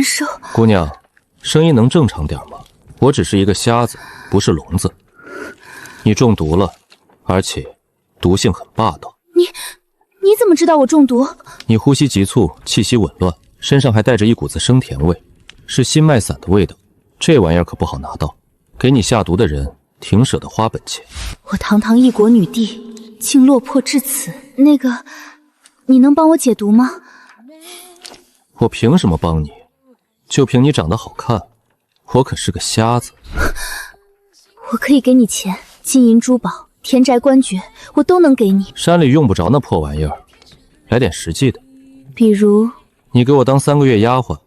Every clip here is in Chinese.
难受。姑娘，声音能正常点吗？我只是一个瞎子，不是聋子。你中毒了，而且毒性很霸道。你怎么知道我中毒？你呼吸急促，气息紊乱，身上还带着一股子生甜味，是心脉散的味道。这玩意儿可不好拿到，给你下毒的人挺舍得花本钱。我堂堂一国女帝，竟落魄至此。那个，你能帮我解毒吗？我凭什么帮你？就凭你长得好看，我可是个瞎子。我可以给你钱，金银珠宝、田宅官爵，我都能给你。山里用不着那破玩意儿，来点实际的。比如，你给我当3个月丫鬟，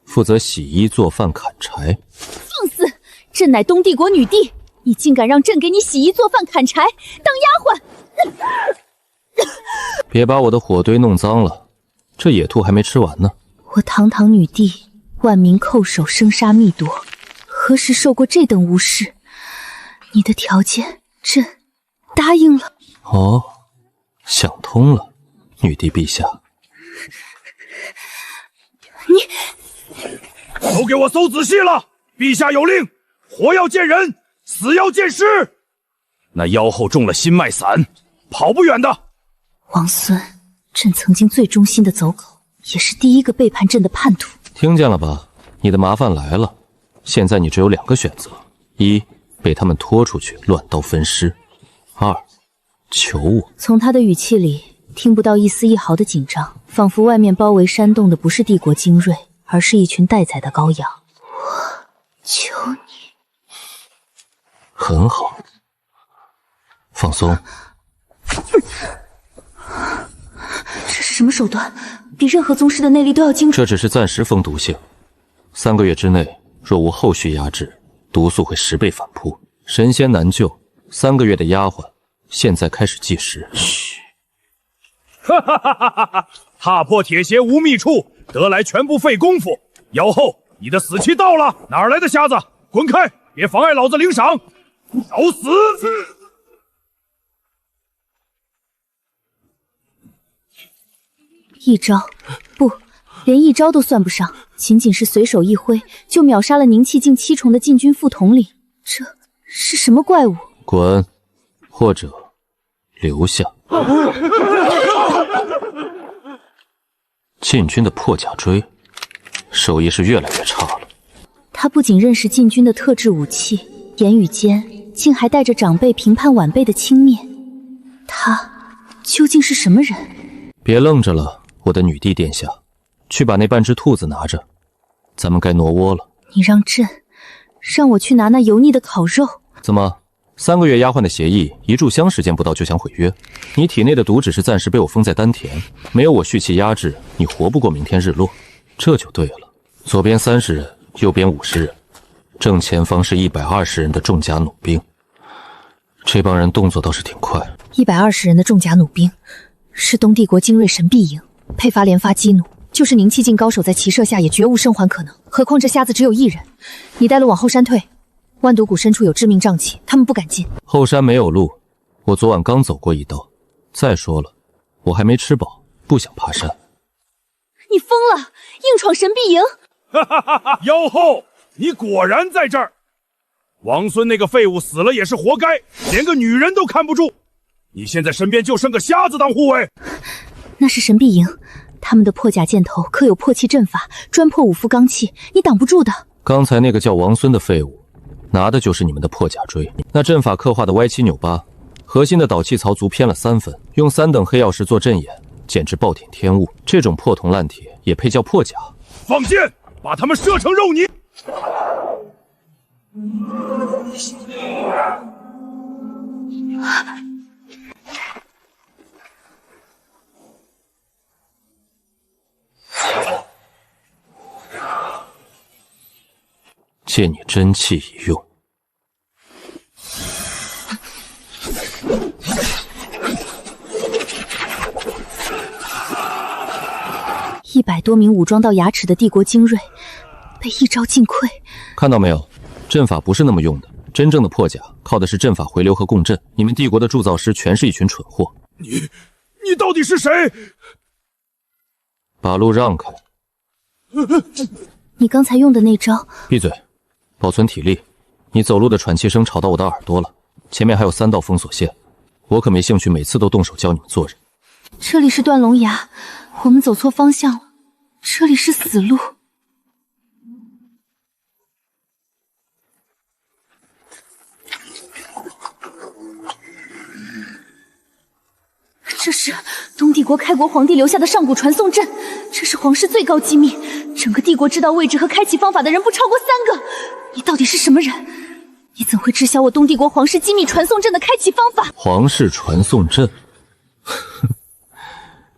负责洗衣做饭砍柴。放肆！朕乃东帝国女帝，你竟敢让朕给你洗衣做饭砍柴，当丫鬟！别把我的火堆弄脏了，这野兔还没吃完呢。我堂堂女帝，万民叩首，生杀密夺，何时受过这等无视？你的条件，朕答应了。哦，想通了，女帝陛下。都给我搜仔细了！陛下有令，活要见人，死要见尸。那妖后中了心脉散，跑不远的。王孙，朕曾经最忠心的走狗，也是第一个背叛朕的叛徒。听见了吧？你的麻烦来了。现在你只有2个选择：一，被他们拖出去乱刀分尸；二，求我。从他的语气里听不到一丝一毫的紧张，仿佛外面包围山洞的不是帝国精锐，而是一群待宰的羔羊。我求你。很好，放松。这是什么手段？比任何宗师的内力都要精准。这只是暂时封毒性，3个月之内若无后续压制，毒素会10倍反扑。神仙难救，3个月的丫鬟，现在开始计时。嘘。哈哈哈哈哈！踏破铁鞋无觅处，得来全不费功夫。妖后，你的死期到了！哪来的瞎子？滚开！别妨碍老子领赏！找死！一招，不，连一招都算不上，仅仅是随手一挥，就秒杀了宁气境7重的禁军副统领。这是什么怪物？滚，或者留下。禁军的破甲锥，手艺是越来越差了。他不仅认识禁军的特制武器，言语间竟还带着长辈评判晚辈的轻蔑。他究竟是什么人？别愣着了，我的女帝殿下，去把那半只兔子拿着，咱们该挪窝了。你让我去拿那油腻的烤肉？怎么，3个月丫鬟的协议，一炷香时间不到就想毁约？你体内的毒只是暂时被我封在丹田，没有我蓄气压制，你活不过明天日落。这就对了。左边30人，右边50人，正前方是120人的重甲弩兵。这帮人动作倒是挺快。120人的重甲弩兵，是东帝国精锐神臂营，配发连发机弩，就是宁气境高手在骑射下也绝无生还可能。何况这瞎子只有1人，你带路往后山退。万毒谷深处有致命瘴气，他们不敢进。后山没有路，我昨晚刚走过一道。再说了，我还没吃饱，不想爬山。你疯了，硬闯神臂营！哈哈哈哈！妖后，你果然在这儿。王孙那个废物死了也是活该，连个女人都看不住。你现在身边就剩个瞎子当护卫。那是神臂营，他们的破甲箭头刻有破气阵法，专破5副罡气，你挡不住的。刚才那个叫王孙的废物，拿的就是你们的破甲锥。那阵法刻画的歪七扭八，核心的导气槽足偏了3分，用3等黑曜石做阵眼，简直暴殄天物。这种破铜烂铁也配叫破甲？放箭，把他们射成肉泥！借你真气一用。100多名武装到牙齿的帝国精锐，被一招尽溃。看到没有，阵法不是那么用的。真正的破甲靠的是阵法回流和共振。你们帝国的铸造师全是一群蠢货。你到底是谁？把路让开。你刚才用的那招……闭嘴，保存体力。你走路的喘气声吵到我的耳朵了。前面还有3道封锁线，我可没兴趣每次都动手教你们做人。这里是断龙崖，我们走错方向了，这里是死路。这是东帝国开国皇帝留下的上古传送阵，这是皇室最高机密，整个帝国知道位置和开启方法的人不超过3个。你到底是什么人？你怎会知晓我东帝国皇室机密传送阵的开启方法？皇室传送阵？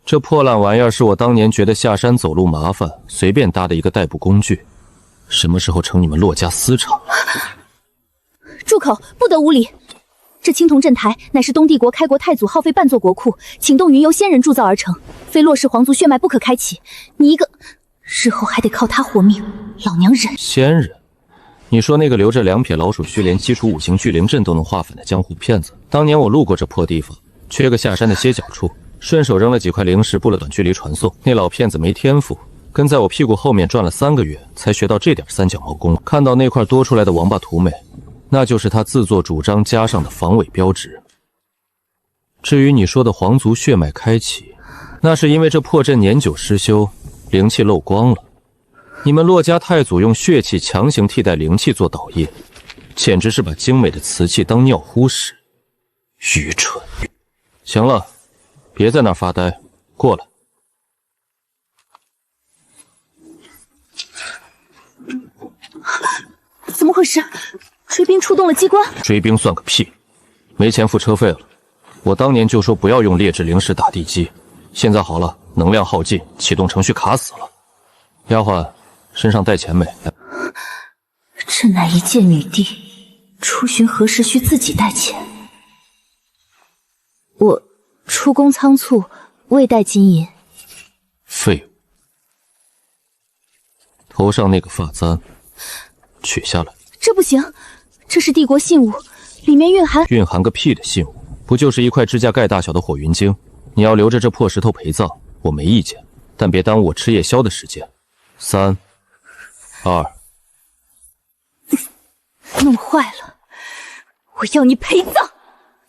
这破烂玩意儿是我当年觉得下山走路麻烦，随便搭的一个代步工具。什么时候成你们洛家私产了？住口！不得无礼！这青铜镇台乃是东帝国开国太祖耗费半座国库，请动云游仙人铸造而成，非洛氏皇族血脉不可开启。你一个日后还得靠他活命，老娘忍。仙人？你说那个留着2撇老鼠须连基础5行聚灵阵都能化粉的江湖骗子？当年我路过这破地方，缺个下山的歇脚处，顺手扔了几块灵石布了短距离传送。那老骗子没天赋，跟在我屁股后面转了3个月，才学到这点三脚猫功。看到那块多出来的王八图没？那就是他自作主张加上的防伪标志。至于你说的皇族血脉开启，那是因为这破阵年久失修，灵气漏光了。你们洛家太祖用血气强行替代灵气做导液，简直是把精美的瓷器当尿壶使，愚蠢！行了，别在那儿发呆，过来。怎么回事？追兵出动了机关？追兵算个屁，没钱付车费了。我当年就说不要用劣质灵石打地基，现在好了，能量耗尽，启动程序卡死了。丫鬟，身上带钱没？这乃一介女帝，出巡何时需自己带钱？我出宫仓促，未带金银。废物！头上那个发簪，取下来。这不行，这是帝国信物，里面蕴含个屁的信物，不就是一块指甲盖大小的火云晶？你要留着这破石头陪葬，我没意见，但别耽误我吃夜宵的时间。3、2，弄坏了，我要你陪葬！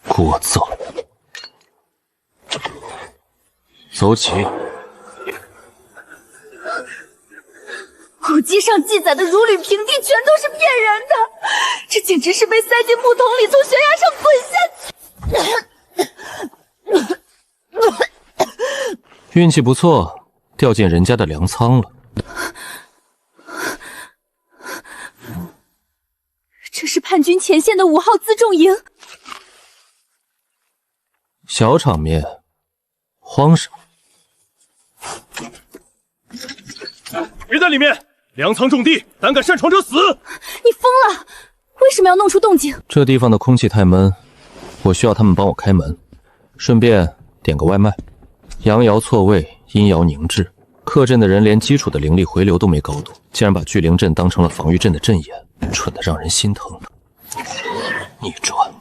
聒噪！走起！古籍上记载的如履平地全都是骗人的，这简直是被塞进木桶里从悬崖上滚下去。运气不错，掉进人家的粮仓了。这是叛军前线的5号辎重营。小场面，慌什么？别在里面！粮仓重地，胆敢擅闯者死！你疯了！为什么要弄出动静？这地方的空气太闷，我需要他们帮我开门，顺便点个外卖。阳爻错位，阴爻凝滞，克阵的人连基础的灵力回流都没搞懂，竟然把聚灵阵当成了防御阵的阵眼，蠢得让人心疼。逆转！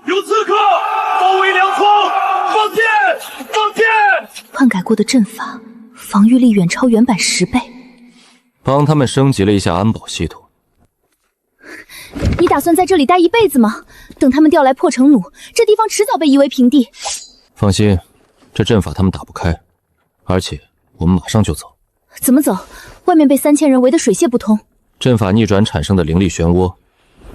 有刺客包围粮仓！放箭！放箭！篡改过的阵法，防御力远超原版10倍。帮他们升级了一下安保系统。你打算在这里待一辈子吗？等他们调来破城弩，这地方迟早被夷为平地。放心，这阵法他们打不开，而且我们马上就走。怎么走？外面被3000人围得水泄不通。阵法逆转产生的灵力漩涡，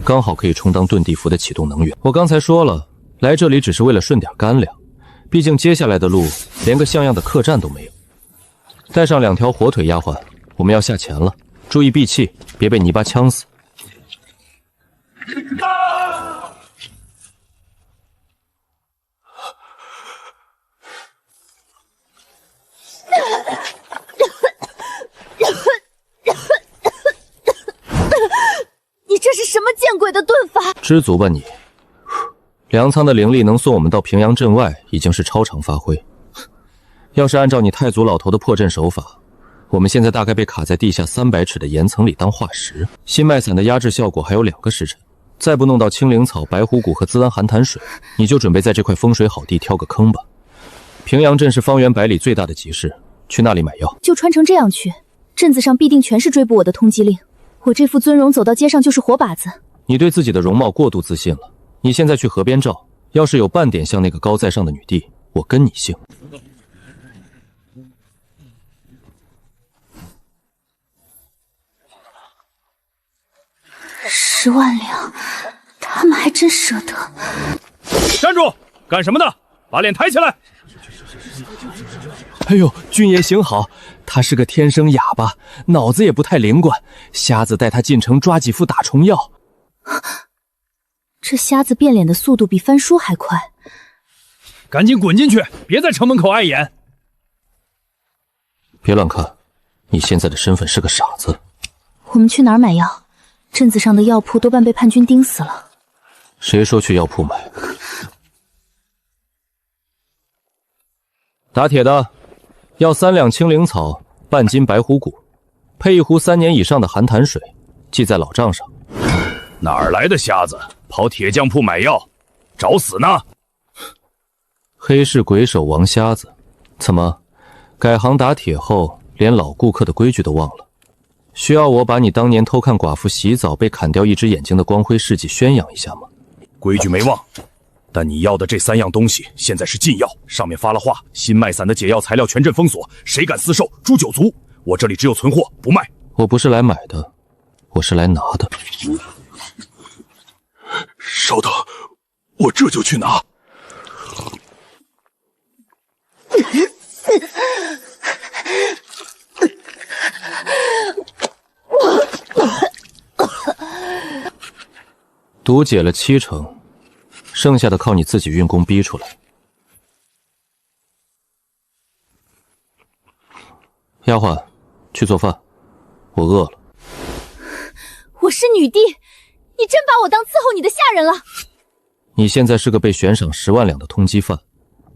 刚好可以充当遁地符的启动能源。我刚才说了，来这里只是为了顺点干粮，毕竟接下来的路连个像样的客栈都没有。带上2条火腿丫鬟，我们要下前了，注意闭气，别被泥巴呛死。你这是什么见鬼的遁法？知足吧你！粮仓的灵力能送我们到平阳镇外，已经是超常发挥。要是按照你太祖老头的破阵手法，我们现在大概被卡在地下300尺的岩层里当化石。心脉散的压制效果还有2个时辰，再不弄到青灵草、白虎骨和滋安寒潭水，你就准备在这块风水好地挑个坑吧。平阳镇是方圆100里最大的集市，去那里买药。就穿成这样去，镇子上必定全是追捕我的通缉令。我这副尊容走到街上就是活靶子。你对自己的容貌过度自信了。你现在去河边照，要是有半点像那个高在上的女帝，我跟你姓。10万两，他们还真舍得。站住！干什么呢？把脸抬起来！哎呦，军爷行好，他是个天生哑巴，脑子也不太灵光。瞎子带他进城抓几副打虫药。这瞎子变脸的速度比翻书还快。赶紧滚进去，别在城门口碍眼。别乱看，你现在的身份是个傻子。我们去哪儿买药？镇子上的药铺多半被叛军盯死了。谁说去药铺买？打铁的，要3两青灵草，半斤白虎骨，配1壶3年以上的寒潭水，记在老账上。哪儿来的瞎子跑铁匠铺买药？找死呢！黑市鬼手王瞎子，怎么改行打铁后，连老顾客的规矩都忘了？需要我把你当年偷看寡妇洗澡被砍掉1只眼睛的光辉事迹宣扬一下吗？规矩没忘，但你要的这3样东西现在是禁药，上面发了话，新卖散的解药材料全镇封锁，谁敢私售，诛9族。我这里只有存货，不卖。我不是来买的，我是来拿的。稍等，我这就去拿。毒解了70%，剩下的靠你自己运功逼出来。丫鬟，去做饭，我饿了。我是女帝，你真把我当伺候你的下人了？你现在是个被悬赏10万两的通缉犯，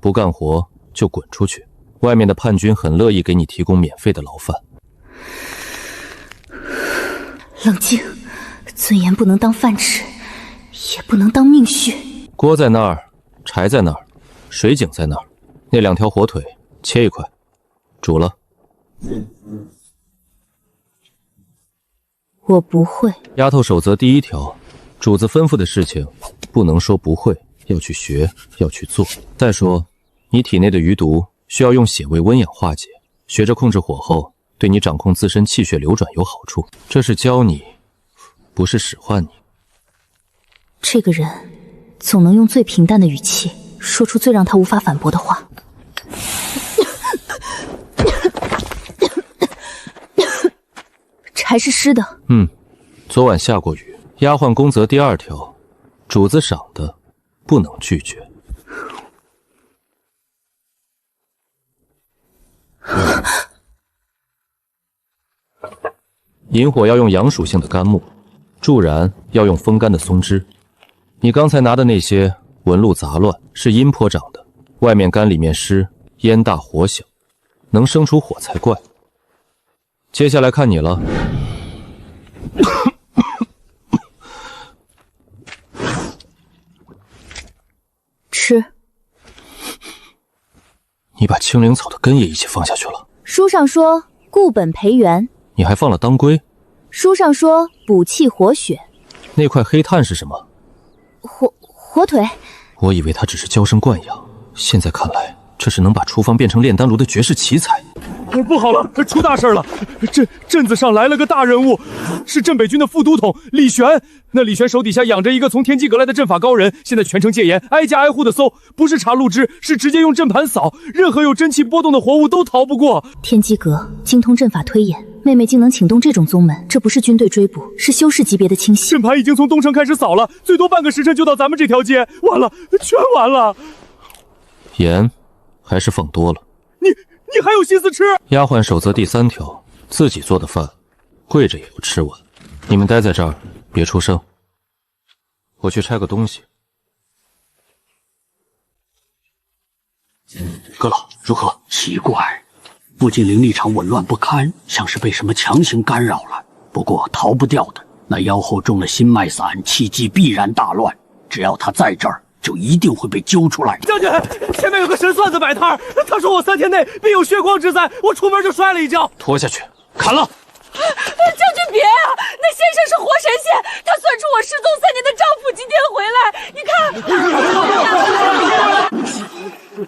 不干活就滚出去。外面的叛军很乐意给你提供免费的牢饭。冷静，尊严不能当饭吃，也不能当命续。锅在那儿，柴在那儿，水井在那儿，那2条火腿切1块，煮了。我不会。丫头守则第1条，主子吩咐的事情不能说不会，要去学，要去做。再说，你体内的余毒需要用血味温养化解，学着控制火候，对你掌控自身气血流转有好处。这是教你，不是使唤你。这个人总能用最平淡的语气说出最让他无法反驳的话。柴是湿的。昨晚下过雨。丫鬟宫则第2条，主子赏的不能拒绝。引火要用阳属性的干木，助燃要用风干的松枝。你刚才拿的那些纹路杂乱，是阴坡长的，外面干里面湿，烟大火小，能生出火才怪。接下来看你了。吃。你把青灵草的根也一起放下去了。书上说固本培元。你还放了当归。书上说补气活血。那块黑炭是什么？火腿。我以为它只是娇生惯养，现在看来这是能把厨房变成炼丹炉的绝世奇才。不好了，出大事了！镇子上来了个大人物，是镇北军的副都统李玄。那李玄手底下养着一个从天机阁来的阵法高人，现在全城戒严，挨家挨户的搜，不是查路枝，是直接用阵盘扫，任何有真气波动的活物都逃不过。天机阁精通阵法推演，妹妹竟能请动这种宗门，这不是军队追捕，是修士级别的清洗。阵盘已经从东城开始扫了，最多半个时辰就到咱们这条街，完了，全完了。盐还是放多了。你还有心思吃？丫鬟守则第3条，自己做的饭，跪着也要吃完。你们待在这儿，别出声。我去拆个东西。阁老，如何？奇怪，附近灵力场紊乱不堪，像是被什么强行干扰了。不过逃不掉的，那妖后中了心脉散，气机必然大乱。只要他在这儿，就一定会被揪出来。将军，前面有个神算子摆摊，他说我3天内必有血光之灾，我出门就摔了一跤。拖下去，砍了！将军别啊！那先生是活神仙，他算出我失踪3年的丈夫今天回来。你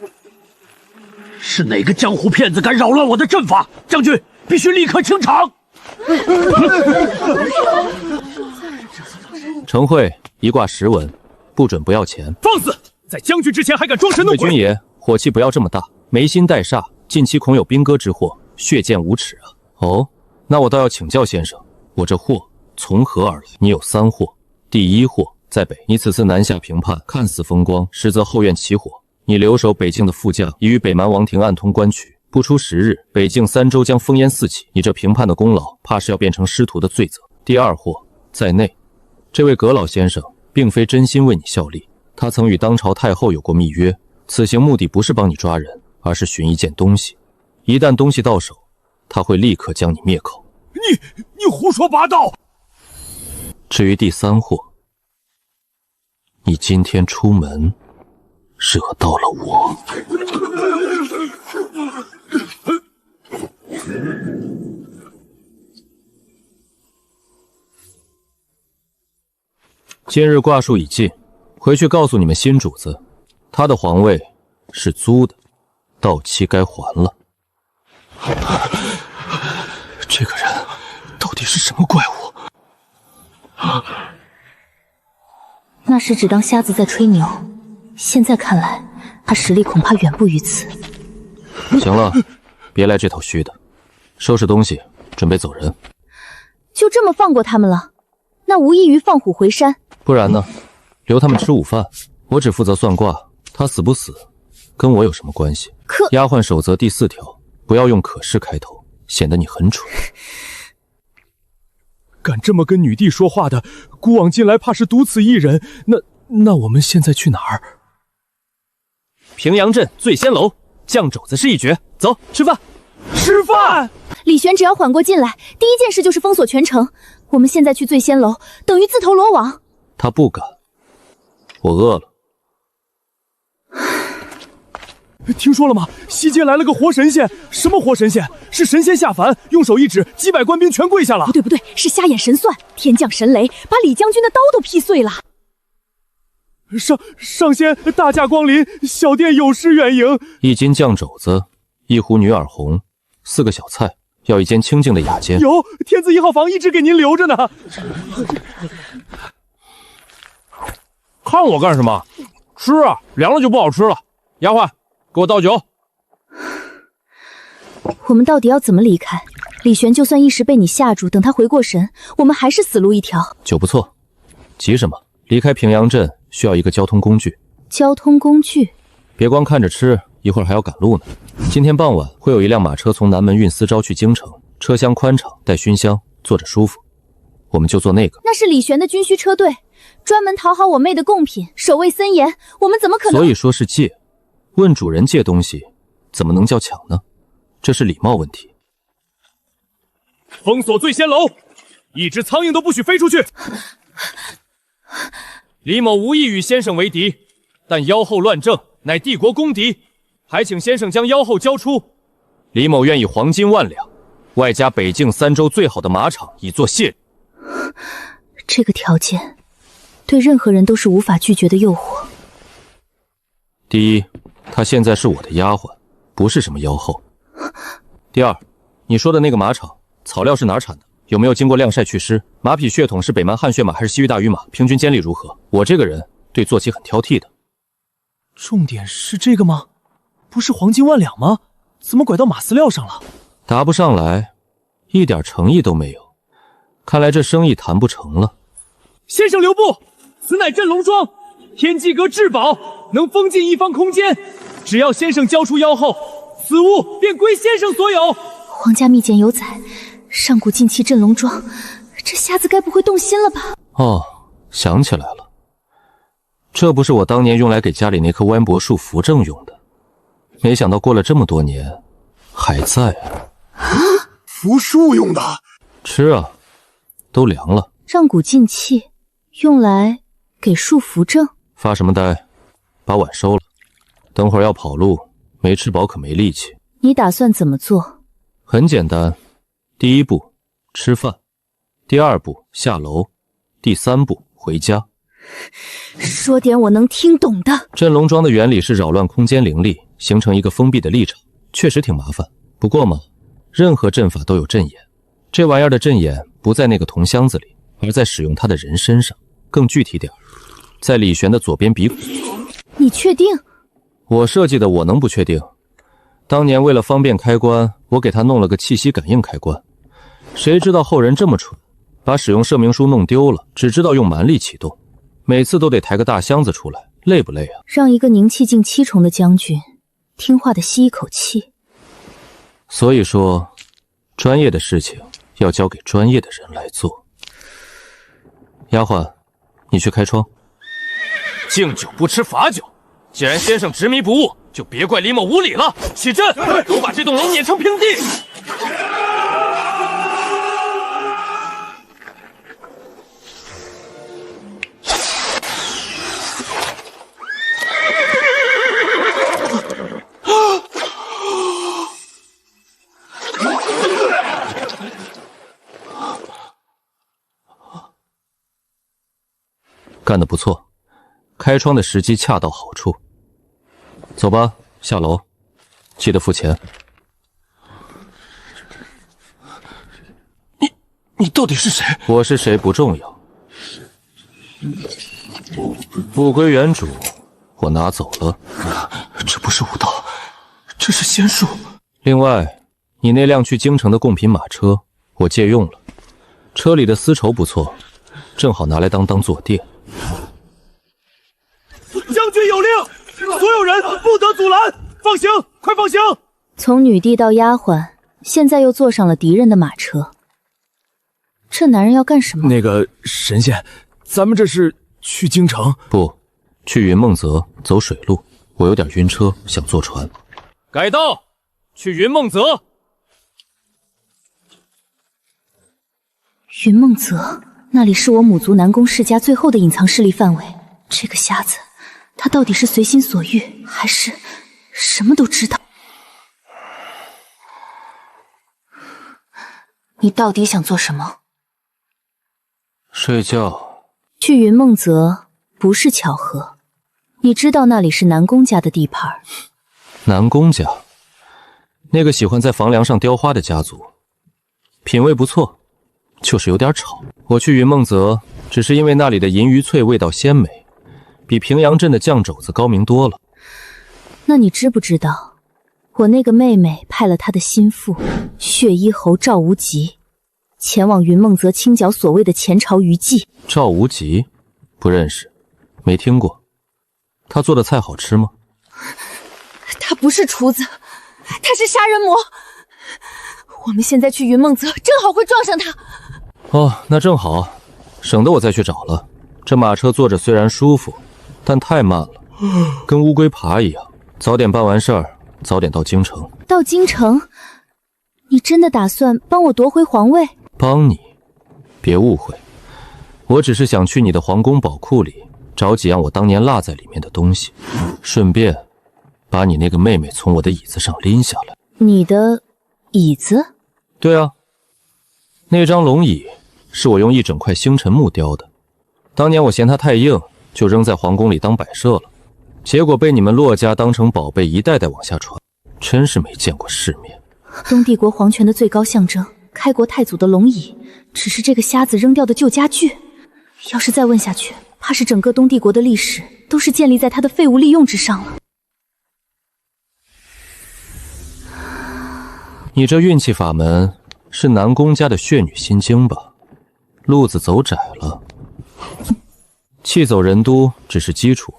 看，是哪个江湖骗子敢扰乱我的阵法？将军必须立刻清场！程慧一卦10文，不准不要钱。放肆！在将军之前还敢装神弄鬼！魏军爷，火气不要这么大，没心带煞，近期恐有兵戈之祸，血溅无耻啊！哦，那我倒要请教先生，我这祸从何而来？你有3祸，第1祸在北，你此次南下平叛，看似风光，实则后院起火。你留守北境的副将已与北蛮王庭暗通关曲，不出10日，北境3州将烽烟四起。你这平叛的功劳，怕是要变成师徒的罪责。第2祸在内，这位葛老先生并非真心为你效力，他曾与当朝太后有过密约，此行目的不是帮你抓人，而是寻一件东西。一旦东西到手，他会立刻将你灭口。你胡说八道！至于第3祸，你今天出门惹到了我。今日卦数已尽，回去告诉你们新主子，他的皇位是租的，到期该还了。这个人到底是什么怪物？那时只当瞎子在吹牛，现在看来，他实力恐怕远不于此。行了，别来这套虚的，收拾东西，准备走人。就这么放过他们了？那无异于放虎回山。不然呢？留他们吃午饭，我只负责算卦，他死不死，跟我有什么关系？丫鬟守则第4条，不要用可是开头，显得你很蠢。敢这么跟女帝说话的，古往今来怕是独此一人。那我们现在去哪儿？平阳镇醉仙楼，酱肘子是一绝。走，吃饭。吃饭！李玄只要缓过劲来，第一件事就是封锁全城。我们现在去醉仙楼，等于自投罗网。他不敢，我饿了。听说了吗？西街来了个活神仙。什么活神仙？是神仙下凡，用手一指，几百官兵全跪下了。不对，是瞎眼神算，天降神雷，把李将军的刀都劈碎了。上仙大驾光临，小店有失远迎。1斤酱肘子，1壶女耳红，4个小菜，要一间清静的雅间。有，天字1号房一直给您留着呢。看我干什么？吃啊，凉了就不好吃了。丫鬟，给我倒酒。我们到底要怎么离开？李玄就算一时被你吓住，等他回过神，我们还是死路一条。酒不错，急什么？离开平阳镇需要一个交通工具。交通工具？别光看着吃，一会儿还要赶路呢。今天傍晚会有一辆马车从南门运丝招去京城，车厢宽敞，带熏香，坐着舒服。我们就坐那个。那是李玄的军需车队，专门讨好我妹的贡品，守卫森严，我们怎么可能？所以说是借。问主人借东西，怎么能叫抢呢？这是礼貌问题。封锁醉仙楼，一只苍蝇都不许飞出去。李某无意与先生为敌，但妖后乱政，乃帝国公敌，还请先生将妖后交出。李某愿以黄金1万两，外加北境3州最好的马场，以作谢礼。这个条件，对任何人都是无法拒绝的诱惑。第一，她现在是我的丫鬟，不是什么妖后。第二，你说的那个马场，草料是哪儿产的？有没有经过晾晒祛湿？马匹血统是北蛮汗血马还是西域大鱼马？平均肩力如何？我这个人对坐骑很挑剔的。重点是这个吗？不是黄金1万两吗？怎么拐到马饲料上了？答不上来，一点诚意都没有。看来这生意谈不成了。先生留步，此乃镇龙庄，天机阁至宝，能封禁一方空间。只要先生交出妖后，此物便归先生所有。皇家密简有载，上古禁器镇龙庄，这瞎子该不会动心了吧？哦，想起来了，这不是我当年用来给家里那棵弯柏树扶正用的，没想到过了这么多年还在啊。扶树用的？吃啊，都凉了。上古禁器用来给树扶正？发什么呆？把碗收了。等会儿要跑路，没吃饱可没力气。你打算怎么做？很简单，第一步吃饭，第二步下楼，第三步回家。说点我能听懂的。镇龙桩的原理是扰乱空间灵力，形成一个封闭的立场，确实挺麻烦。不过嘛，任何阵法都有阵眼，这玩意儿的阵眼不在那个铜箱子里，而在使用它的人身上。更具体点，在李玄的左边鼻孔。你确定？我设计的，我能不确定？当年为了方便开关，我给他弄了个气息感应开关，谁知道后人这么蠢，把使用说明书弄丢了，只知道用蛮力启动，每次都得抬个大箱子出来，累不累啊？让一个凝气境7重的将军听话的吸一口气。所以说，专业的事情要交给专业的人来做。丫鬟，你去开窗。敬酒不吃罚酒，既然先生执迷不悟，就别怪李某无礼了。起阵，给我把这栋楼碾成平地！干得不错，开窗的时机恰到好处。走吧，下楼，记得付钱。你到底是谁？我是谁不重要，物归原主，我拿走了。这不是武道，这是仙术。另外，你那辆去京城的贡品马车，我借用了，车里的丝绸不错，正好拿来当坐垫。将军有令，所有人不得阻拦！放行，快放行！从女帝到丫鬟，现在又坐上了敌人的马车。这男人要干什么？那个神仙，咱们这是去京城？不，去云梦泽，走水路。我有点晕车，想坐船。改道，去云梦泽。云梦泽，那里是我母族南宫世家最后的隐藏势力范围。这个瞎子，他到底是随心所欲，还是什么都知道？你到底想做什么？睡觉。去云梦泽不是巧合，你知道那里是南宫家的地盘。南宫家，那个喜欢在房梁上雕花的家族，品味不错，就是有点吵。我去云梦泽，只是因为那里的银鱼脆味道鲜美，比平阳镇的酱肘子高明多了。那你知不知道，我那个妹妹派了她的心腹血衣侯赵无极，前往云梦泽清剿所谓的前朝余迹。赵无极，不认识，没听过。他做的菜好吃吗？他不是厨子，他是杀人魔。我们现在去云梦泽，正好会撞上他。哦，那正好，省得我再去找了。这马车坐着虽然舒服，但太慢了，跟乌龟爬一样。早点办完事儿，早点到京城。到京城？你真的打算帮我夺回皇位？帮你？别误会，我只是想去你的皇宫宝库里找几样我当年落在里面的东西，顺便把你那个妹妹从我的椅子上拎下来。你的椅子？对啊，那张龙椅是我用一整块星辰木雕的，当年我嫌它太硬，就扔在皇宫里当摆设了，结果被你们骆家当成宝贝一代代往下传，真是没见过世面。东帝国皇权的最高象征，开国太祖的龙椅，只是这个瞎子扔掉的旧家具。要是再问下去，怕是整个东帝国的历史都是建立在他的废物利用之上了。你这运气法门是南宫家的血女心经吧？路子走窄了。气走人都只是基础，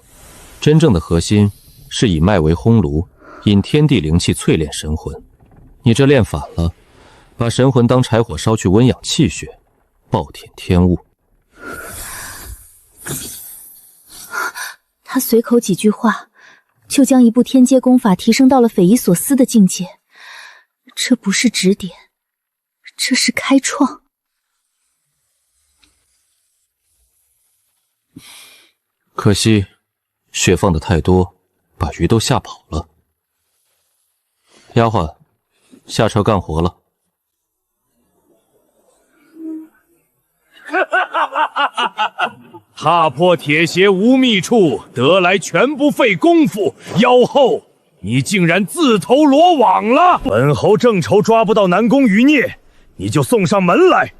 真正的核心是以脉为烘炉，引天地灵气淬炼神魂。你这练反了，把神魂当柴火烧去温养气血，暴殄天物。他随口几句话，就将一部天阶功法提升到了匪夷所思的境界。这不是指点，这是开创。可惜，血放的太多，把鱼都吓跑了。丫鬟，下车干活了。踏破铁鞋无觅处，得来全不费工夫。妖后，你竟然自投罗网了！本侯正愁抓不到南宫余孽，你就送上门来，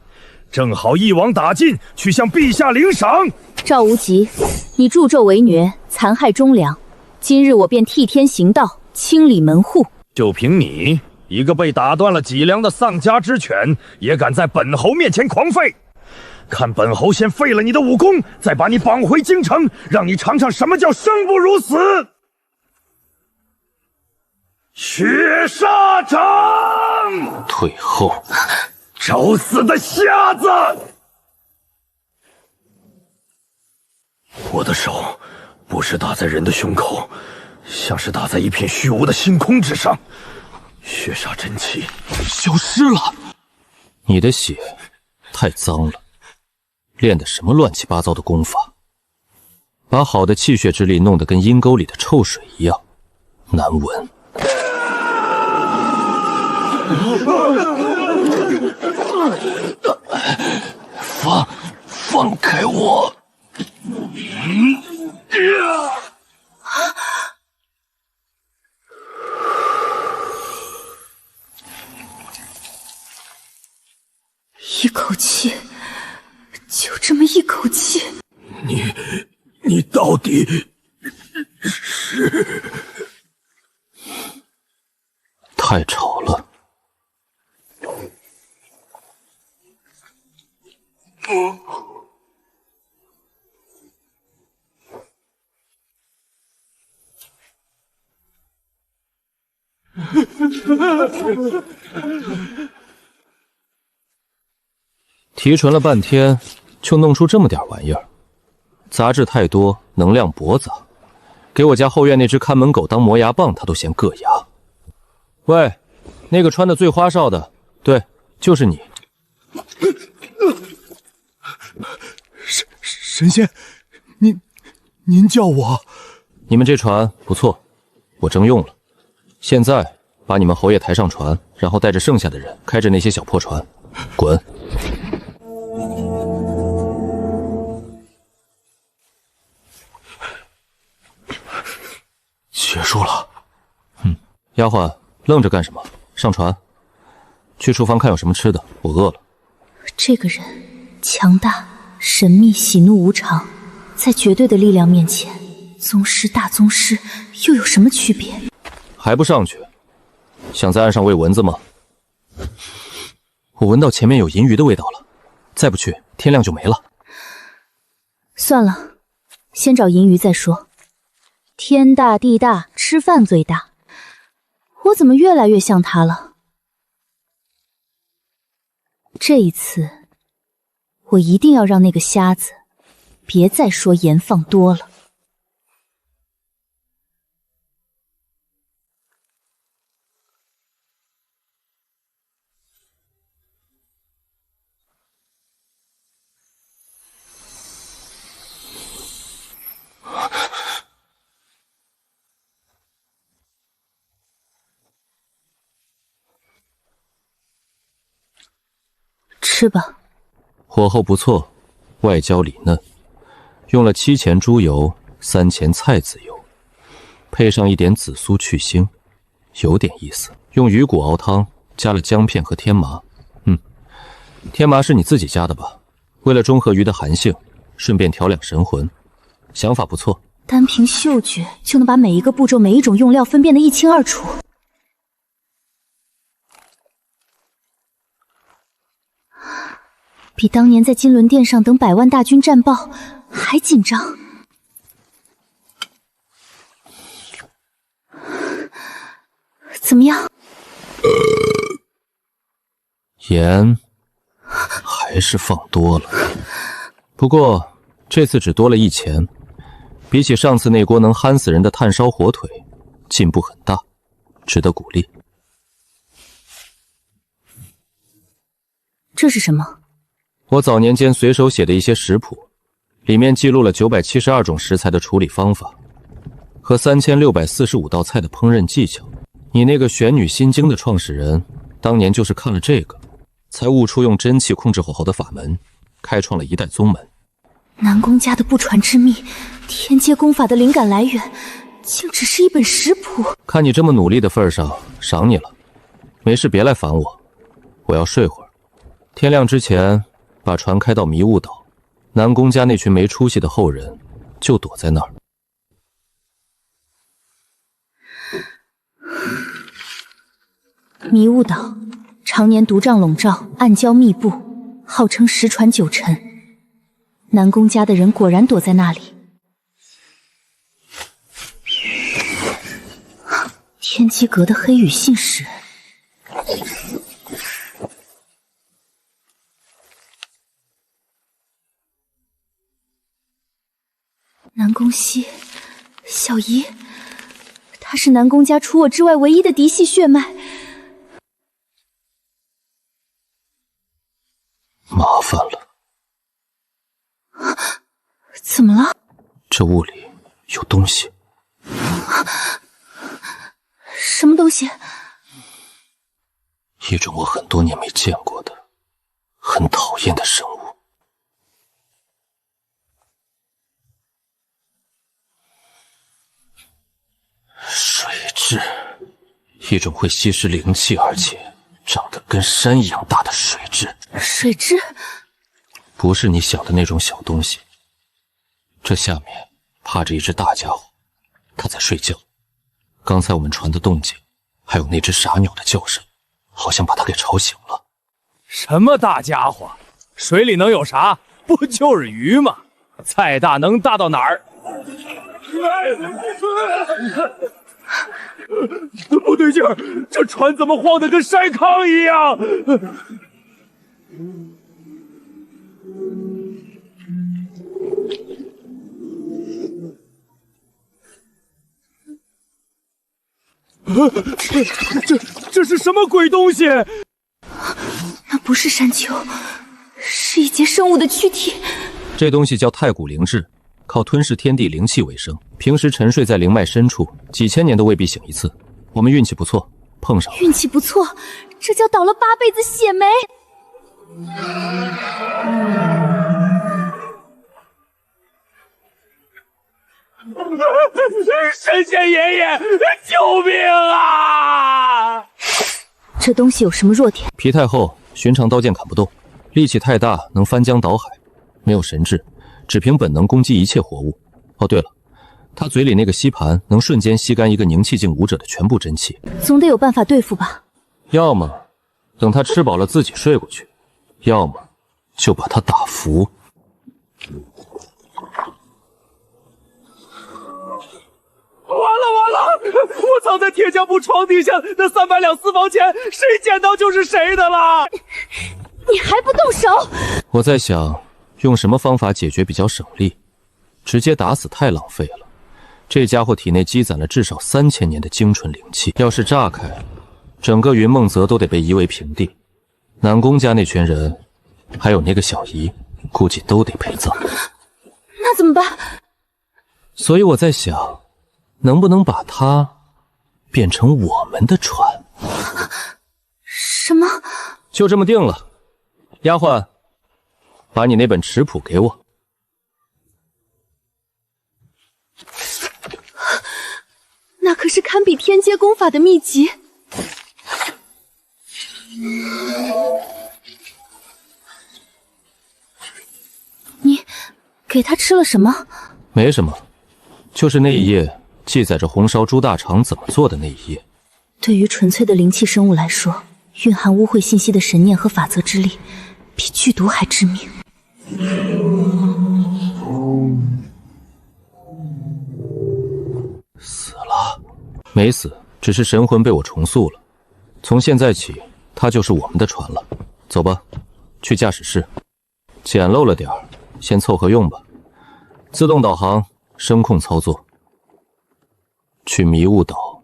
正好一网打尽，去向陛下领赏。赵无极，你助纣为虐，残害忠良，今日我便替天行道，清理门户。就凭你一个被打断了脊梁的丧家之犬，也敢在本侯面前狂吠？看本侯先废了你的武功，再把你绑回京城，让你尝尝什么叫生不如死！血沙掌！退后！找死的瞎子！我的手不是打在人的胸口，像是打在一片虚无的星空之上，血煞真气消失了。你的血太脏了，练的什么乱七八糟的功法，把好的气血之力弄得跟阴沟里的臭水一样难闻。放开我！一口气，就这么一口气。你到底是……太吵了。提纯了半天，就弄出这么点玩意儿，杂质太多，能量驳杂，给我家后院那只看门狗当磨牙棒，它都嫌硌牙。喂，那个穿的最花哨的，对，就是你。神仙，您叫我？你们这船不错，我征用了。现在把你们侯爷抬上船，然后带着剩下的人开着那些小破船，滚！结束了。丫鬟愣着干什么？上船，去厨房看有什么吃的，我饿了。这个人强大、神秘、喜怒无常，在绝对的力量面前，宗师、大宗师又有什么区别？还不上去？想在岸上喂蚊子吗？我闻到前面有银鱼的味道了，再不去，天亮就没了。算了，先找银鱼再说。天大地大，吃饭最大。我怎么越来越像他了？这一次，我一定要让那个瞎子别再说盐放多了。吃吧，火候不错，外焦里嫩，用了7钱猪油，3钱菜籽油，配上一点紫苏去腥，有点意思。用鱼骨熬汤，加了姜片和天麻。天麻是你自己加的吧？为了中和鱼的寒性，顺便调养神魂，想法不错。单凭嗅觉就能把每一个步骤、每一种用料分辨得一清二楚。比当年在金轮殿上等百万大军战报还紧张。怎么样？盐还是放多了，不过这次只多了1钱，比起上次那锅能憨死人的炭烧火腿，进步很大，值得鼓励。这是什么？我早年间随手写的一些食谱，里面记录了972种食材的处理方法，和3645道菜的烹饪技巧。你那个玄女心经的创始人，当年就是看了这个，才悟出用真气控制火候的法门，开创了一代宗门。南宫家的不传之秘，天阶功法的灵感来源，竟只是一本食谱。看你这么努力的份上，赏你了。没事别来烦我，我要睡会儿。天亮之前把船开到迷雾岛，南宫家那群没出息的后人就躲在那儿。迷雾岛常年毒瘴笼罩，暗礁密布，号称10传9沉。南宫家的人果然躲在那里。天机阁的黑羽信使。南宫熙，小姨，她是南宫家除我之外唯一的嫡系血脉。麻烦了。怎么了？这雾里有东西。什么东西？一种我很多年没见过的、很讨厌的生物。水蛭，一种会吸食灵气，而且长得跟山一样大的水蛭。水蛭？不是你想的那种小东西。这下面趴着一只大家伙，它在睡觉。刚才我们船的动静，还有那只傻鸟的叫声，好像把它给吵醒了。什么大家伙？水里能有啥？不就是鱼吗？再大能大到哪儿？不对劲儿，这船怎么晃得跟筛糠一样？这是什么鬼东西？那不是山丘，是一节生物的躯体。这东西叫太古灵智，靠吞噬天地灵气为生，平时沉睡在灵脉深处，几千年都未必醒一次。我们运气不错，碰上了。运气不错，这叫倒了8辈子血霉。神仙爷爷，救命啊！这东西有什么弱点？皮太厚，寻常刀剑砍不动；力气太大，能翻江倒海；没有神智，只凭本能攻击一切活物。哦，对了，他嘴里那个吸盘能瞬间吸干一个凝气境武者的全部真气。总得有办法对付吧？要么等他吃饱了自己睡过去，要么就把他打服。完了！我藏在铁匠铺床底下那300两私房钱，谁捡到就是谁的了。你还不动手？我在想用什么方法解决比较省力，直接打死太浪费了。这家伙体内积攒了至少3000年的精纯灵气，要是炸开，整个云梦泽都得被夷为平地。南宫家那群人，还有那个小姨，估计都得陪葬。那怎么办？所以我在想，能不能把它变成我们的船？什么？就这么定了。丫鬟，把你那本食谱给我。那可是堪比天阶功法的秘籍。你给他吃了什么？没什么，就是那一页记载着红烧猪大肠怎么做的那一页。对于纯粹的灵气生物来说，蕴含污秽信息的神念和法则之力，比剧毒还致命。死了？没死，只是神魂被我重塑了。从现在起，它就是我们的船了。走吧，去驾驶室。简陋了点儿，先凑合用吧。自动导航，声控操作。去迷雾岛。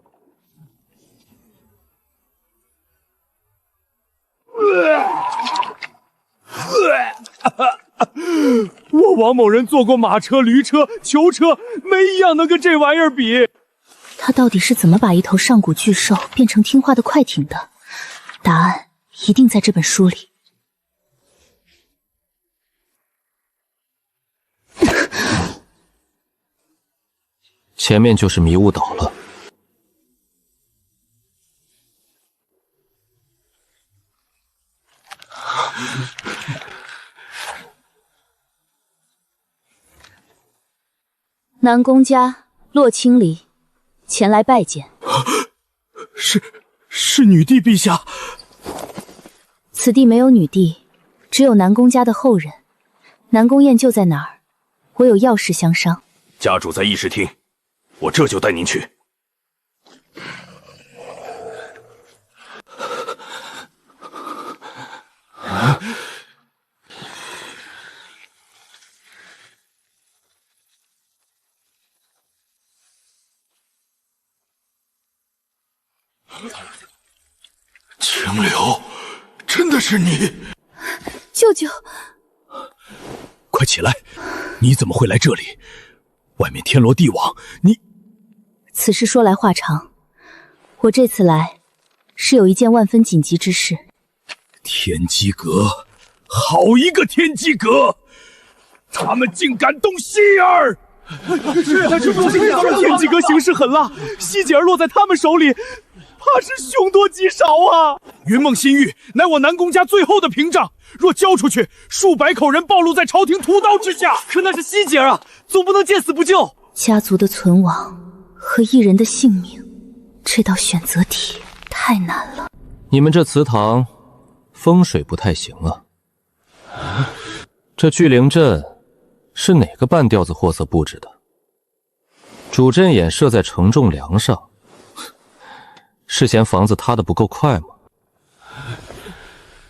我王某人坐过马车、驴车、囚车，没一样能跟这玩意儿比。他到底是怎么把一头上古巨兽变成听话的快艇的？答案一定在这本书里。前面就是迷雾岛了。南宫家洛清离前来拜见。是女帝陛下。此地没有女帝，只有南宫家的后人。南宫宴就在哪儿？我有要事相商。家主在议事厅，我这就带您去。清流，真的是你！舅舅，快起来！你怎么会来这里？外面天罗地网，你……此事说来话长，我这次来是有一件万分紧急之事。天机阁，好一个天机阁！他们竟敢动希儿！天机阁形势很辣，希姐儿落在他们手里，怕是凶多吉少啊！云梦新玉乃我南宫家最后的屏障，若交出去，数百口人暴露在朝廷屠刀之下。可那是希姐儿啊，总不能见死不救。家族的存亡和一人的性命，这道选择题太难了。你们这祠堂风水不太行啊。这聚灵阵是哪个半吊子货色布置的？主阵眼设在承重梁上，是嫌房子塌得不够快吗？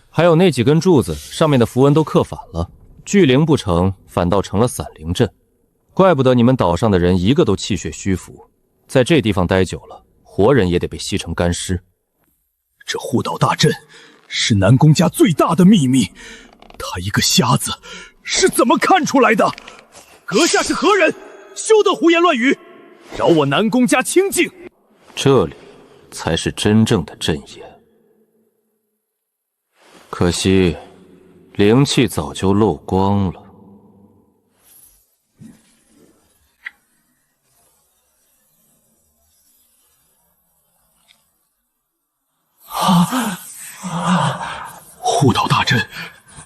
还有那几根柱子上面的符文都刻反了，聚灵不成，反倒成了散灵阵。怪不得你们岛上的人一个都气血虚浮，在这地方待久了，活人也得被吸成干尸。这护岛大阵是南宫家最大的秘密，他一个瞎子是怎么看出来的？阁下是何人？休得胡言乱语，饶我南宫家清静。这里才是真正的阵眼，可惜灵气早就漏光了。护岛大阵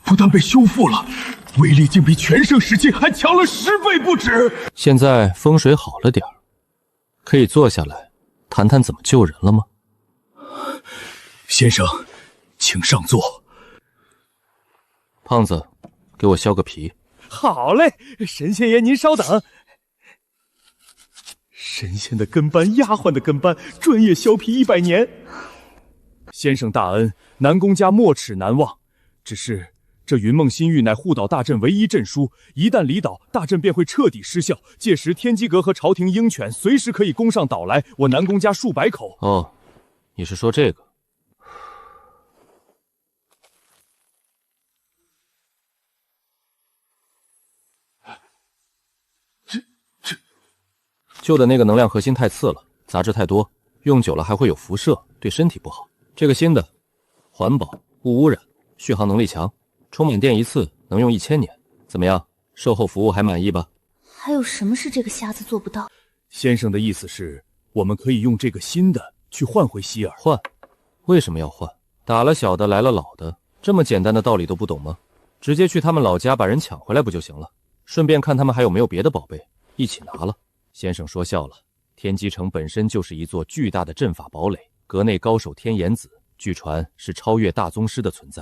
不但被修复了，威力竟比全盛时期还强了10倍不止。现在风水好了点儿，可以坐下来谈谈怎么救人了吗？先生，请上座。胖子，给我削个皮。好嘞，神仙爷您稍等。神仙的跟班，丫鬟的跟班，专业削皮100年。先生大恩，南宫家没齿难忘。只是这云梦新玉乃护岛大阵唯一阵书，一旦离岛，大阵便会彻底失效。届时天机阁和朝廷鹰犬随时可以攻上岛来，我南宫家数百口。哦，你是说这个？旧的那个能量核心太次了，杂质太多，用久了还会有辐射，对身体不好。这个新的，环保不污染，续航能力强，充满电一次能用1000年。怎么样，售后服务还满意吧？还有什么是这个瞎子做不到？先生的意思是，我们可以用这个新的去换回希尔。换？为什么要换？打了小的来了老的，这么简单的道理都不懂吗？直接去他们老家把人抢回来不就行了？顺便看他们还有没有别的宝贝，一起拿了。先生说笑了，天机城本身就是一座巨大的阵法堡垒，阁内高手天眼子，据传是超越大宗师的存在。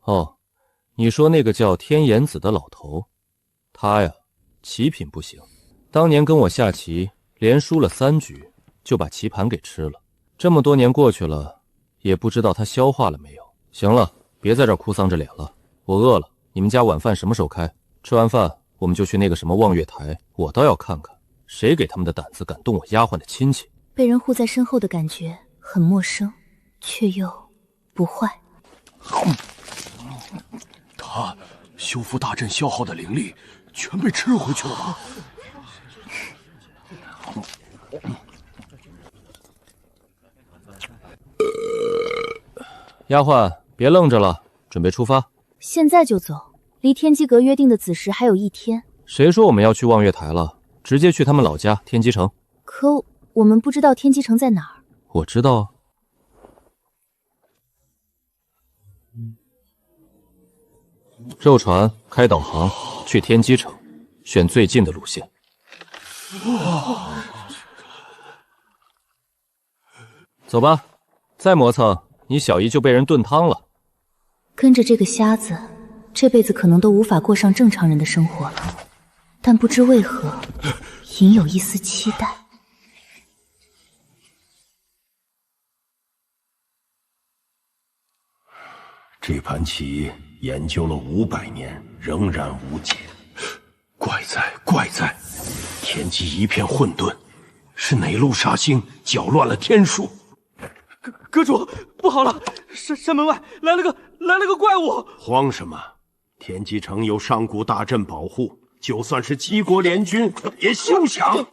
哦，你说那个叫天眼子的老头，他呀，棋品不行，当年跟我下棋，连输了3局，就把棋盘给吃了。这么多年过去了，也不知道他消化了没有。行了，别在这儿哭丧着脸了，我饿了。你们家晚饭什么时候开？吃完饭我们就去那个什么望月台，我倒要看看谁给他们的胆子敢动我丫鬟的亲戚。被人护在身后的感觉很陌生，却又不坏。他修复大阵消耗的灵力全被吃回去了吗？丫鬟，别愣着了，准备出发。现在就走，离天机阁约定的子时还有1天。谁说我们要去望月台了？直接去他们老家天机城。可我们不知道天机城在哪儿。我知道啊。肉船开导航去天机城，选最近的路线。走吧，再磨蹭，你小姨就被人炖汤了。跟着这个瞎子，这辈子可能都无法过上正常人的生活了。但不知为何，隐有一丝期待。这盘棋研究了500年，仍然无解。怪在，天机一片混沌，是哪路煞星搅乱了天数？阁主，不好了！山门外来了个怪物！慌什么？天机城有上古大阵保护，就算是七国联军也休想！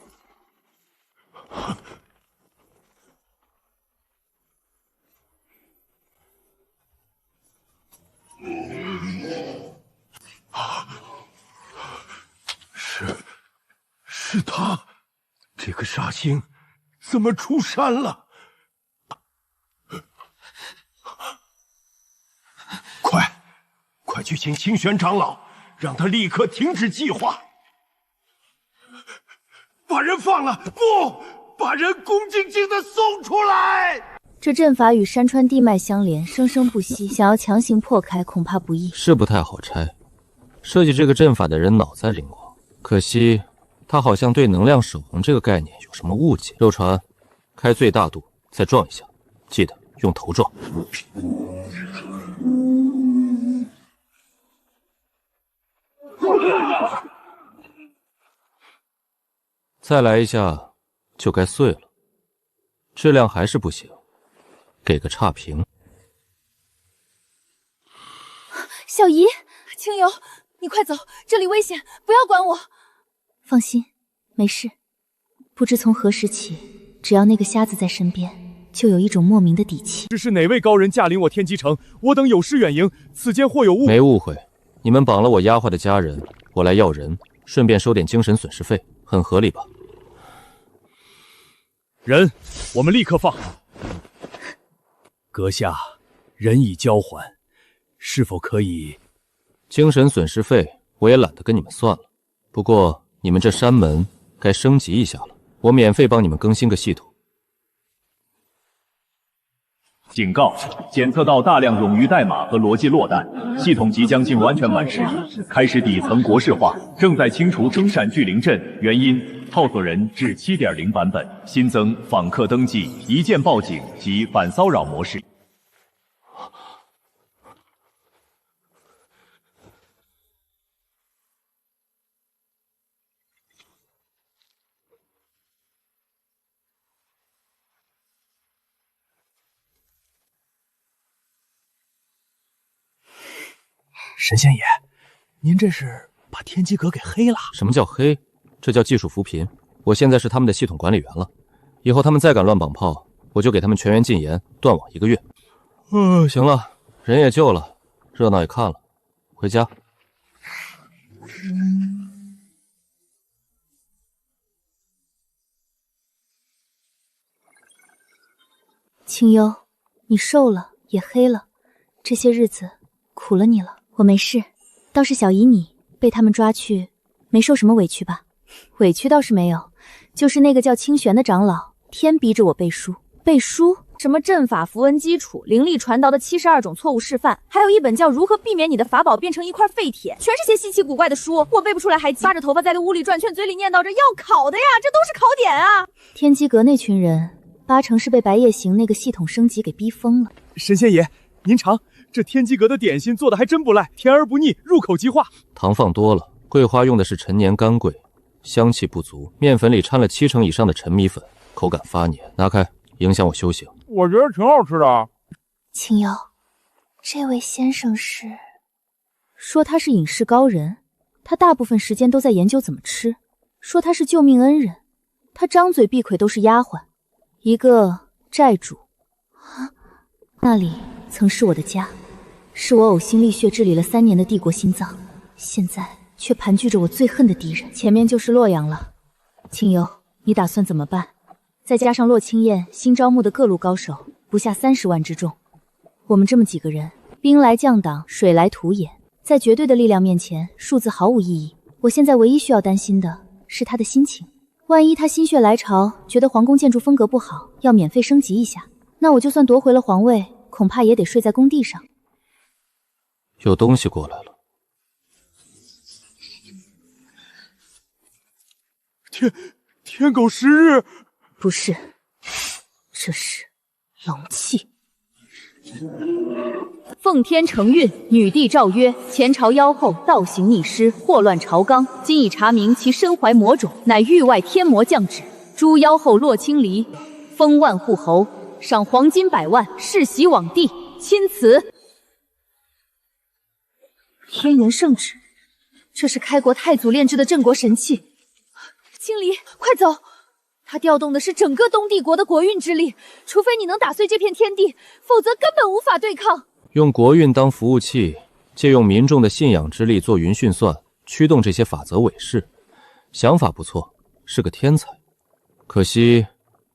是他，这个煞星怎么出山了？快去请清玄长老，让他立刻停止计划，把人放了，不，把人恭敬敬的送出来。这阵法与山川地脉相连，生生不息，想要强行破开，恐怕不易。是不太好拆。设计这个阵法的人脑袋灵光，可惜他好像对能量守恒这个概念有什么误解。肉船，开最大度，再撞一下，记得用头撞。再来一下，就该碎了。质量还是不行，给个差评。小姨，清幽，你快走，这里危险，不要管我。放心，没事。不知从何时起，只要那个瞎子在身边，就有一种莫名的底气。这是哪位高人驾临我天机城？我等有失远迎，此间或有误。没误会，你们绑了我丫鬟的家人，我来要人，顺便收点精神损失费，很合理吧？人，我们立刻放。阁下，人已交还，是否可以？精神损失费我也懒得跟你们算了。不过你们这山门该升级一下了，我免费帮你们更新个系统。警告：检测到大量冗余代码和逻辑落弹，系统即将进入安全版时，开始底层国式化，正在清除中闪巨灵阵，原因套索人至 7.0 版本，新增访客登记、一键报警及反骚扰模式。神仙爷，您这是把天机阁给黑了？什么叫黑？这叫技术扶贫。我现在是他们的系统管理员了，以后他们再敢乱绑炮，我就给他们全员禁言，断网1个月。行了，人也救了，热闹也看了，回家。清幽，你瘦了，也黑了，这些日子苦了你了。我没事，倒是小姨你被他们抓去，没受什么委屈吧？委屈倒是没有，就是那个叫清玄的长老，天逼着我背书。背书？什么阵法符文基础、灵力传导的72种错误示范，还有一本叫《如何避免你的法宝变成一块废铁》，全是些稀奇古怪的书，我背不出来还扒着头发在屋里转圈，嘴里念叨着要考的呀，这都是考点啊！天机阁那群人，8成是被白夜行那个系统升级给逼疯了。神仙爷，您尝，这天机阁的点心做的还真不赖，甜而不腻，入口即化。糖放多了，桂花用的是陈年干桂，香气不足，面粉里掺了7成以上的陈米粉，口感发黏。拿开，影响我修行。我觉得挺好吃的。清幽，这位先生是？说他是隐士高人，他大部分时间都在研究怎么吃，说他是救命恩人，他张嘴闭嘴都是丫鬟，一个债主。那里曾是我的家，是我呕心沥血治理了3年的帝国心脏，现在却盘踞着我最恨的敌人。前面就是洛阳了，清幽，你打算怎么办？再加上洛清燕新招募的各路高手，不下30万之众，我们这么几个人，兵来将挡，水来土掩，在绝对的力量面前，数字毫无意义。我现在唯一需要担心的是他的心情，万一他心血来潮，觉得皇宫建筑风格不好，要免费升级一下，那我就算夺回了皇位，恐怕也得睡在工地上。有东西过来了。天狗食日。不是，这是龙气。奉天承运，女帝诏曰：前朝妖后倒行逆施，祸乱朝纲，今已查明其身怀魔种，乃域外天魔降旨。诛妖后洛清离，封万户侯，赏黄金100万，世袭罔帝。钦此。天元圣旨，这是开国太祖炼制的镇国神器。青离，快走！他调动的是整个东帝国的国运之力，除非你能打碎这片天地，否则根本无法对抗。用国运当服务器，借用民众的信仰之力做云训算，驱动这些法则伪饰，想法不错，是个天才。可惜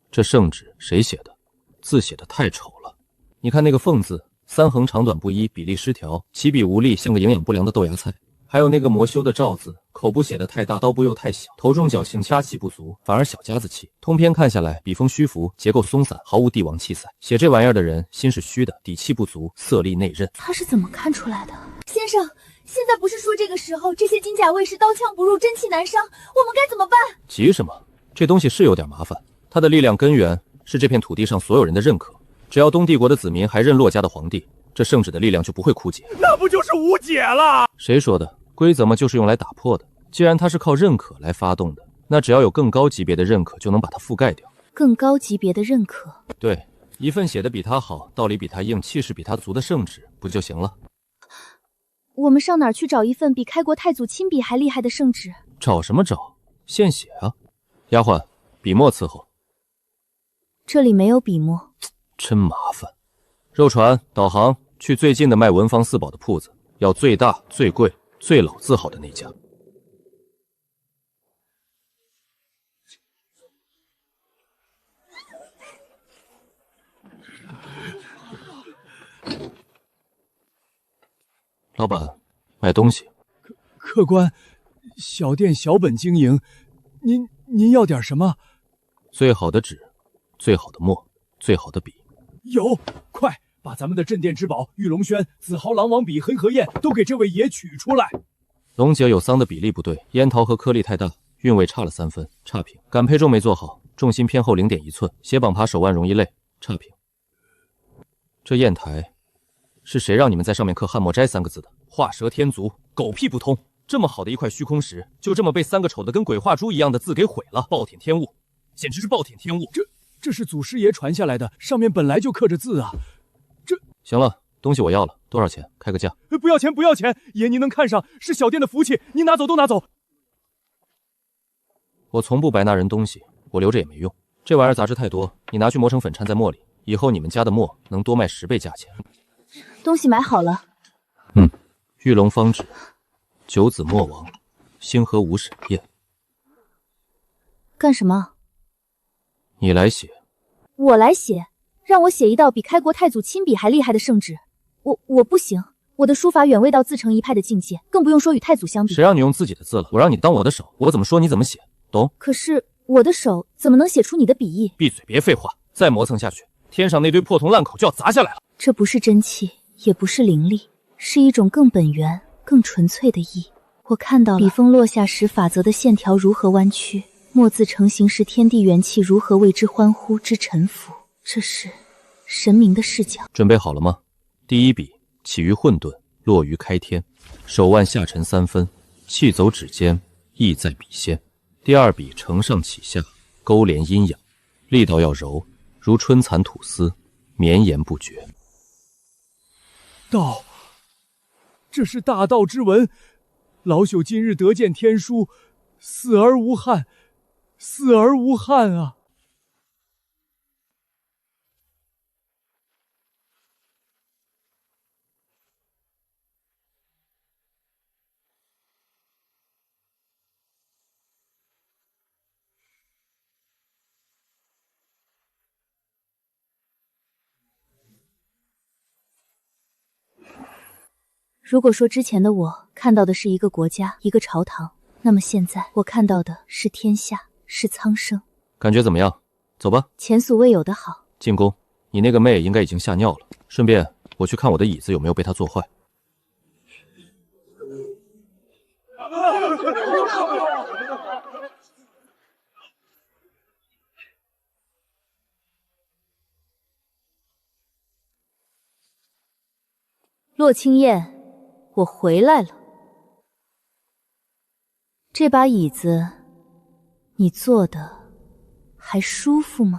这圣旨谁写的？字写的太丑了。你看那个凤字，3横长短不一，比例失调，起笔无力，像个营养不良的豆芽菜。还有那个魔修的赵字，口部写的太大，刀部又太小，头重脚轻，掐气不足，反而小家子气。通篇看下来，笔锋虚浮，结构松散，毫无帝王气概。写这玩意儿的人心是虚的，底气不足，色厉内荏。他是怎么看出来的？先生，现在不是说这个时候，这些金甲卫士刀枪不入，真气难伤，我们该怎么办？急什么？这东西是有点麻烦，它的力量根源是这片土地上所有人的认可。只要东帝国的子民还认洛家的皇帝，这圣旨的力量就不会枯竭。那不就是无解了？谁说的？规则嘛，就是用来打破的。既然它是靠认可来发动的，那只要有更高级别的认可，就能把它覆盖掉。更高级别的认可？对，一份写的比他好，道理比他硬，气势比他足的圣旨，不就行了？我们上哪儿去找一份比开国太祖亲笔还厉害的圣旨？找什么找？现写啊！丫鬟，笔墨伺候。这里没有笔墨。真麻烦。肉船导航去最近的卖文房四宝的铺子，要最大、最贵、最老字号的那家。老板，买东西。客官，小店小本经营，您要点什么？最好的纸，最好的墨，最好的笔。有，快把咱们的镇店之宝玉龙轩、紫毫狼王笔、恒河砚都给这位爷取出来。龙姐有桑的比例不对，烟桃和颗粒太大，韵味差了3分，差评。感配重没做好，重心偏后0.1寸，斜绑耙手腕容易累，差评。这砚台是谁让你们在上面刻汉墨斋3个字的？画蛇添足，狗屁不通！这么好的一块虚空石，就这么被3个丑的跟鬼画猪一样的字给毁了，暴殄天物，简直是暴殄天物！这是祖师爷传下来的，上面本来就刻着字啊。行了，东西我要了，多少钱？开个价。不要钱，不要钱，爷您能看上，是小店的福气，您拿走都拿走。我从不白拿人东西，我留着也没用。这玩意儿杂质太多，你拿去磨成粉掺在墨里，以后你们家的墨能多卖10倍价钱。东西买好了。玉龙方纸，九子墨王，星河五沈砚。干什么？你来写。我来写？让我写一道比开国太祖亲笔还厉害的圣旨？我不行，我的书法远未到自成一派的境界，更不用说与太祖相比。谁让你用自己的字了？我让你当我的手，我怎么说你怎么写，懂？可是我的手怎么能写出你的笔意？闭嘴，别废话，再磨蹭下去，天上那堆破铜烂口就要砸下来了。这不是真气，也不是灵力，是一种更本源、更纯粹的意。我看到了笔锋落下时法则的线条如何弯曲，墨字成形时天地元气如何为之欢呼之臣服。这是神明的视角。准备好了吗？第一笔起于混沌，落于开天，手腕下沉3分，气走指尖，意在笔先。第二笔承上启下，勾连阴阳，力道要柔，如春蚕吐丝，绵延不绝。道，这是大道之文，老朽今日得见天书，死而无憾，死而无憾啊！如果说之前的我看到的是一个国家、一个朝堂，那么现在我看到的是天下，是苍生。感觉怎么样？走吧。前所未有的好。进宫，你那个妹应该已经吓尿了。顺便，我去看我的椅子有没有被她做坏。洛清燕，我回来了。这把椅子，你坐的还舒服吗？